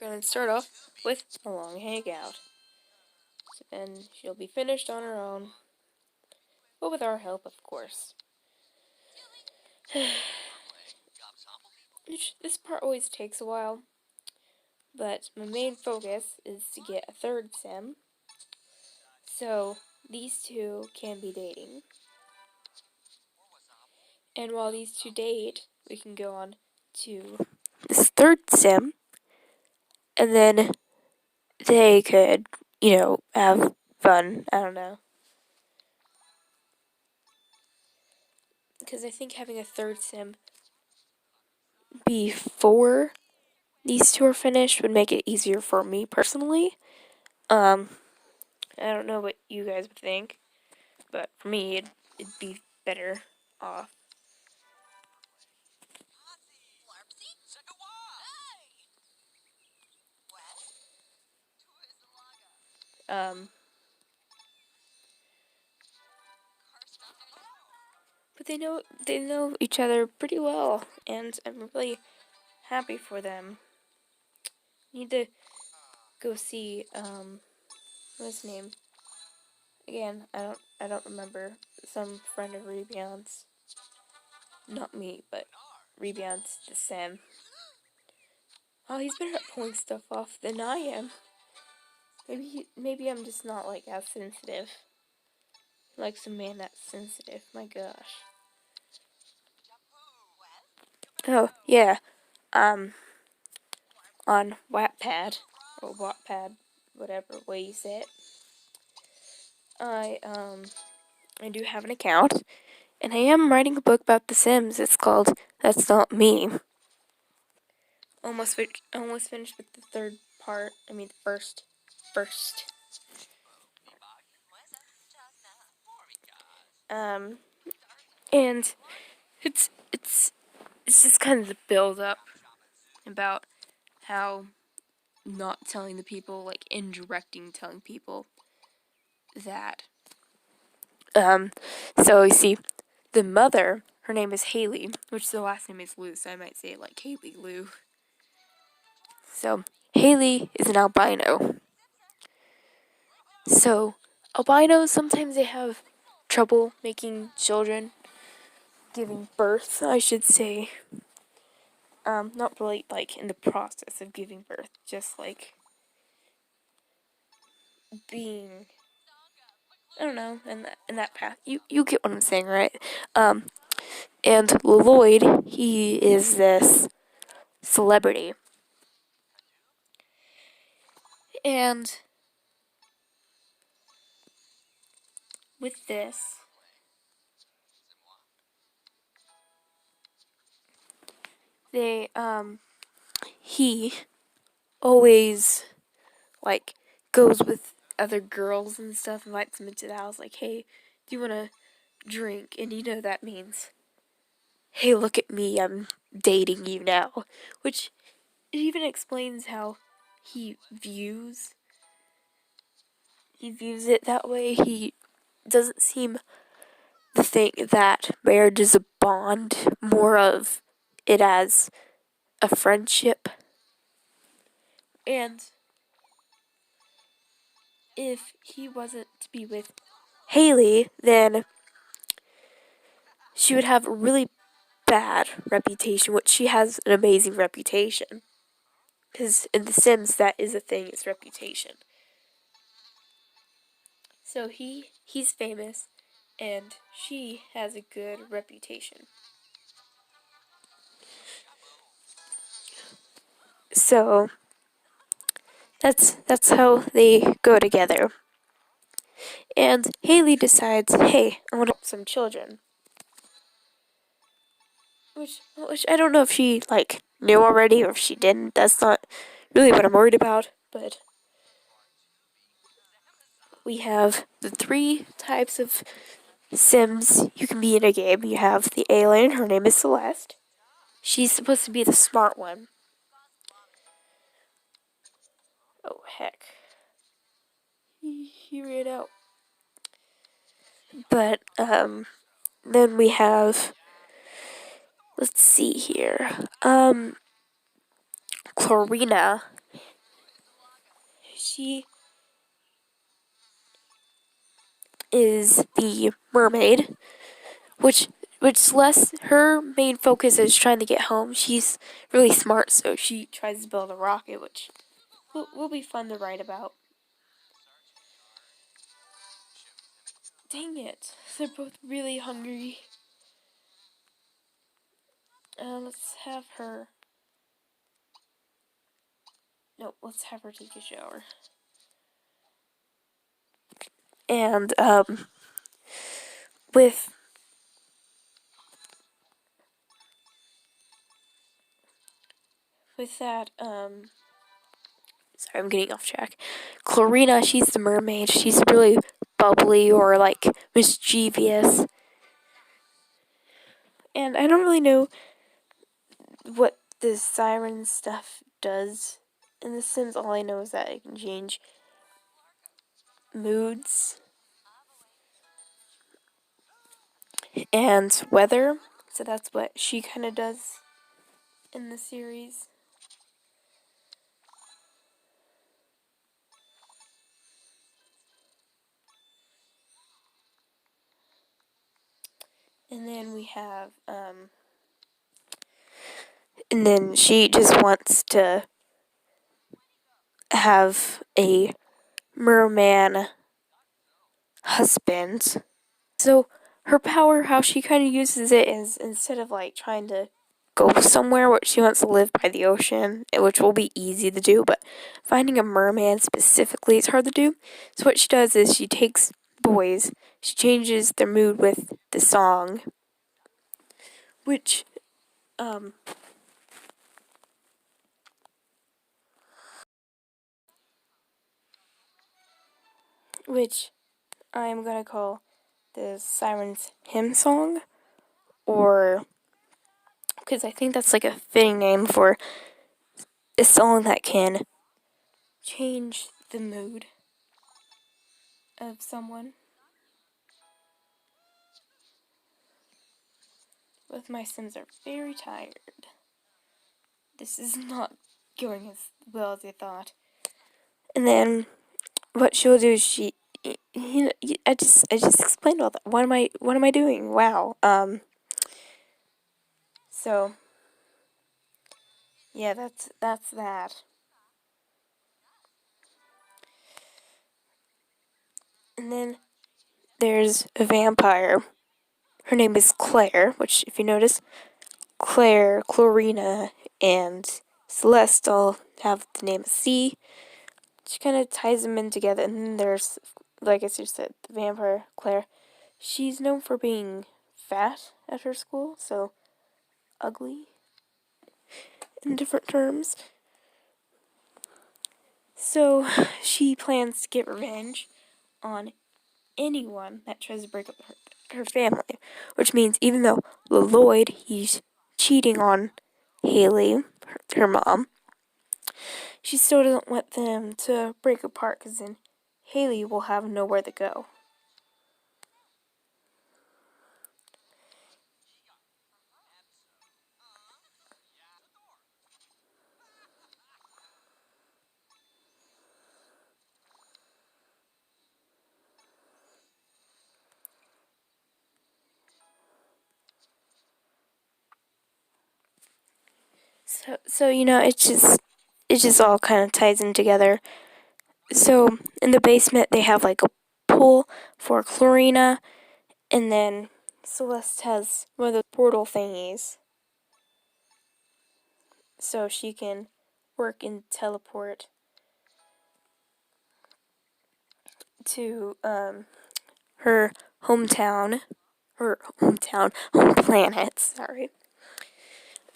We're going to start off with a long hangout. And she'll be finished on her own. But with our help, of course. This part always takes a while. But my main focus is to get a third sim. So these two can be dating. And while these two date, we can go on to this third sim. And then they could, have fun. I don't know. Because I think having a third sim before these two are finished would make it easier for me personally. I don't know what you guys would think, but for me, it'd be better off. But they know each other pretty well, and I'm really happy for them. Need to go see what's his name? Again, I don't remember. Some friend of Rebion's. Not me, but Rebion's the Sim. Oh, he's better at pulling stuff off than I am. Maybe I'm just not like as sensitive. Like some man that's sensitive. My gosh. Oh yeah. On Wattpad or Wattpad, whatever way you say it. I do have an account, and I am writing a book about The Sims. It's called That's Not Me. Almost finished with the third part. I mean, the first. And it's just kind of the build up about how not telling the people, like indirecting telling people that. So you see, the mother, her name is Haley, which the last name is Lou, so I might say it like Haley Lou. So Haley is an albino. So albinos, sometimes they have trouble making children, giving birth, I should say. Not really like in the process of giving birth, just like being, I don't know, in that path. You get what I'm saying, right? And Lloyd, he is this celebrity. And with this, he always, like, goes with other girls and stuff, invites them into the house, like, hey, do you want to drink? And that means, hey, look at me, I'm dating you now. Which, it even explains how he views it that way. He doesn't seem to think that marriage is a bond, more of it as a friendship. And if he wasn't to be with Haley, then she would have a really bad reputation, which she has an amazing reputation. Because in The Sims, that is a thing, it's reputation. So he's famous, and she has a good reputation. So that's how they go together. And Haley decides, hey, I want to help some children. Which I don't know if she knew already or if she didn't. That's not really what I'm worried about. But we have the 3 types of Sims you can be in a game. You have the alien, her name is Celeste. She's supposed to be the smart one. Oh, heck. He ran out. But, then we have, let's see here, Clarina. she is the mermaid, which her main focus is trying to get home. She's really smart, so she tries to build a rocket, which will be fun to write about. Dang it, they're both really hungry. Let's have her. No, let's have her take a shower. And with that, sorry, I'm getting off track. Clarina, she's the mermaid. She's really bubbly or like mischievous. And I don't really know what the siren stuff does in The Sims. All I know is that it can change moods and weather. So that's what she kind of does in the series. And then we have, and then she just wants to have a merman husband. So her power, how she kind of uses it is instead of like trying to go somewhere where she wants to live by the ocean, which will be easy to do, but finding a merman specifically is hard to do. So what she does is she takes boys, she changes their mood with the song, which I'm gonna call the Siren's Hymn Song, or because I think that's like a fitting name for a song that can change the mood of someone. Both my Sims are very tired. This is not going as well as I thought. And then what she'll do is I just explained all that. What am I doing? Wow. So yeah, that's that. And then there's a vampire. Her name is Claire, which if you notice, Claire, Clarina, and Celeste all have the name C. She kind of ties them in together. And then there's, like I just said, the vampire, Claire. She's known for being fat at her school, so ugly in different terms. So she plans to get revenge on anyone that tries to break up her family, which means even though Lloyd, he's cheating on Haley, her mom, she still doesn't want them to break apart because then Haley will have nowhere to go. So you know, it just all kind of ties in together. So in the basement they have like a pool for Clarina, and then Celeste has one of the portal thingies, so she can work and teleport to her home planet. Sorry.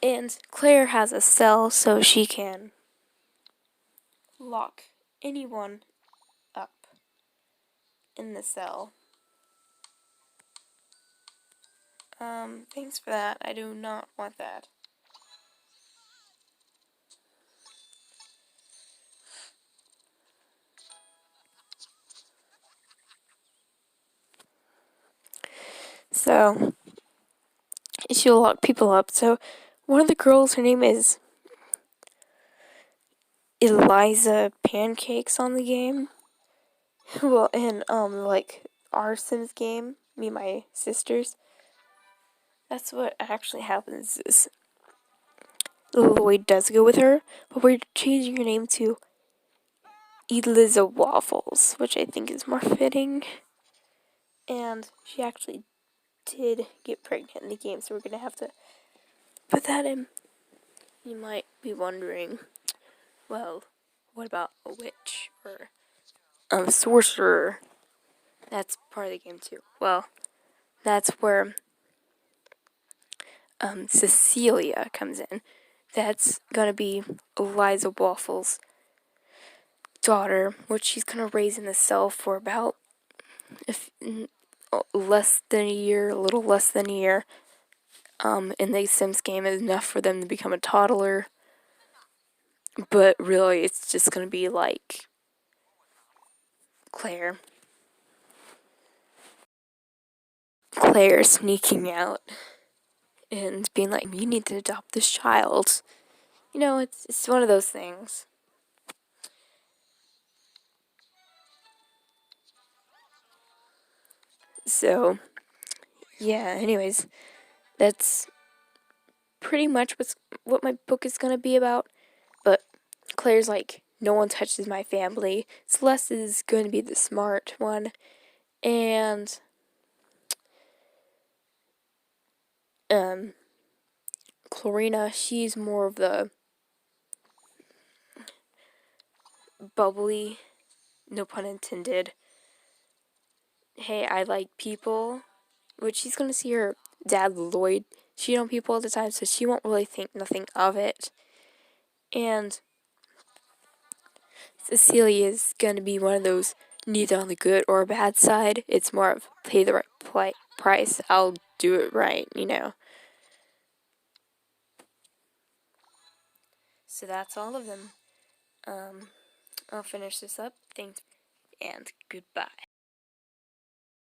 And Claire has a cell, so she can lock anyone up in the cell. Thanks for that. I do not want that. So, she'll lock people up. So, one of the girls, her name is Eliza pancakes on the game. Well, in like our Sims game, me and my sisters. That's what actually happens is Lloyd does go with her, but we're changing her name to Eliza Waffles, which I think is more fitting. And she actually did get pregnant in the game, so we're gonna have to put that in. You might be wondering, well, what about a witch or a sorcerer? That's part of the game too. Well, that's where Cecilia comes in. That's gonna be Eliza Waffles' daughter, which she's gonna raise in the cell for about less than a year, a little less than a year. In the Sims game is enough for them to become a toddler. But really, it's just gonna be like Claire sneaking out and being like, "You need to adopt this child." You know, it's one of those things. So, yeah. Anyways, that's pretty much what my book is gonna be about. But Claire's like, no one touches my family. Celeste is going to be the smart one, and Clarina, she's more of the bubbly, no pun intended. Hey, I like people, which she's gonna see her dad Lloyd cheat on people all the time, so she won't really think nothing of it. And Cecilia is gonna be one of those neither on the good or bad side. It's more of pay the right price. I'll do it right, you know. So that's all of them. I'll finish this up. Thanks and goodbye.